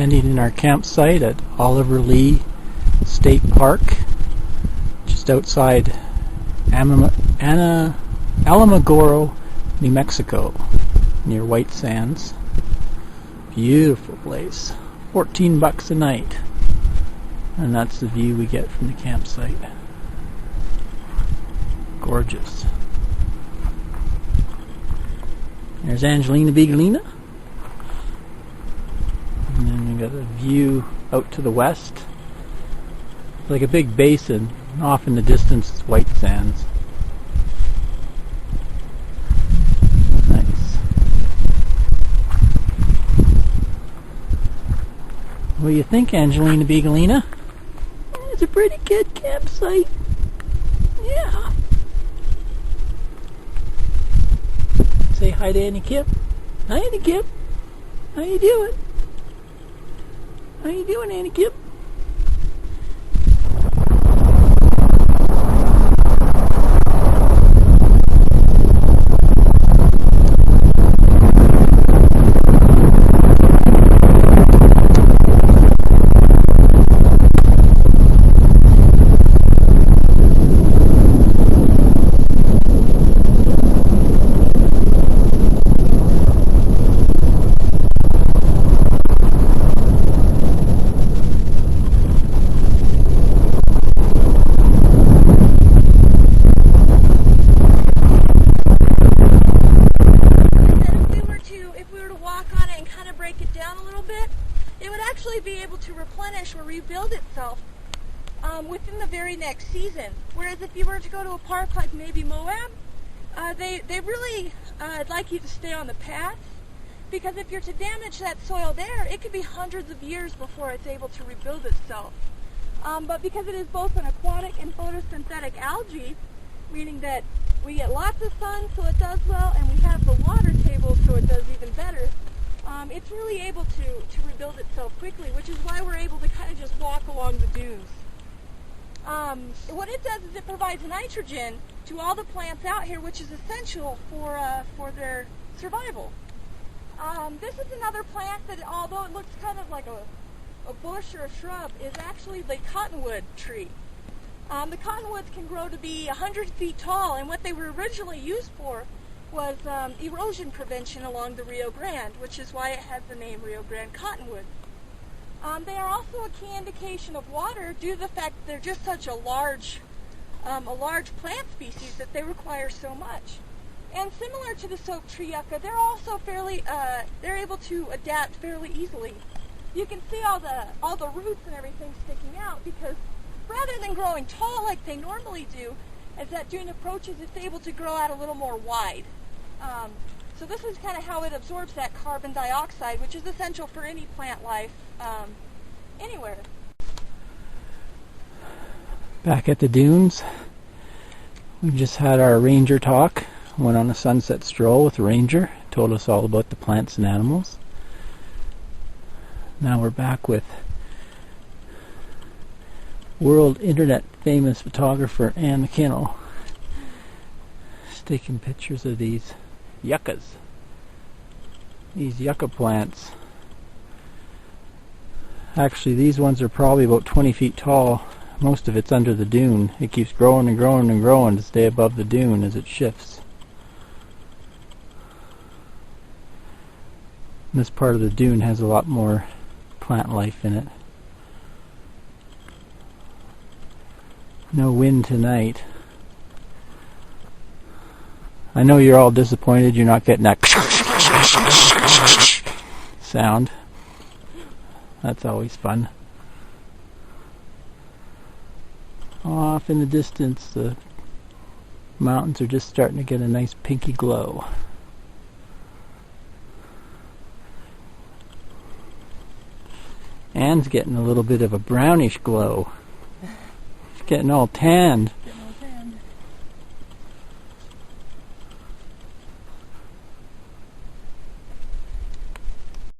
standing in our campsite at Oliver Lee State Park, just outside Alamogordo, New Mexico, near White Sands. Beautiful place. $14 a night. And that's the view we get from the campsite. Gorgeous. There's Angelina Bigalina. And then we got a view out to the west. Like a big basin. Off in the distance is White Sands. Nice. What do you think, Angelina Bigalina? It's a pretty good campsite. Yeah. Say hi to Annie Kip. Hi, Annie Kip. How you doing? How you doing, Annie Kip? Be able to replenish or rebuild itself within the very next season. Whereas if you were to go to a park like maybe Moab, they really like you to stay on the path, because if you're to damage that soil there, it could be hundreds of years before it's able to rebuild itself. But because it is both an aquatic and photosynthetic algae, meaning that we get lots of sun so it does well, and we have the water table so it does even better, it's really able to rebuild itself quickly, which is why we're able to kind of just walk along the dunes. What it does is it provides nitrogen to all the plants out here, which is essential for their survival. This is another plant that, although it looks kind of like a bush or a shrub, is actually the cottonwood tree. The cottonwoods can grow to be 100 feet tall, and what they were originally used for was erosion prevention along the Rio Grande, which is why it has the name Rio Grande cottonwood. They are also a key indication of water due to the fact that they're just such a large plant species that they require so much. And similar to the soap tree yucca, they're also they're able to adapt fairly easily. You can see all the roots and everything sticking out, because rather than growing tall like they normally do, as that dune approaches, it's able to grow out a little more wide. So this is kind of how it absorbs that carbon dioxide, which is essential for any plant life anywhere. Back at the dunes, we just had our ranger talk. Went on a sunset stroll with the ranger, told us all about the plants and animals. Now we're back with world internet famous photographer Ann McKinnell. She's taking pictures of these yuccas. These yucca plants. Actually, these ones are probably about 20 feet tall. Most of it's under the dune. It keeps growing and growing and growing to stay above the dune as it shifts. This part of the dune has a lot more plant life in it. No wind tonight. I know you're all disappointed you're not getting that sound. That's always fun. Off in the distance, the mountains are just starting to get a nice pinky glow. Anne's getting a little bit of a brownish glow. She's getting all tanned.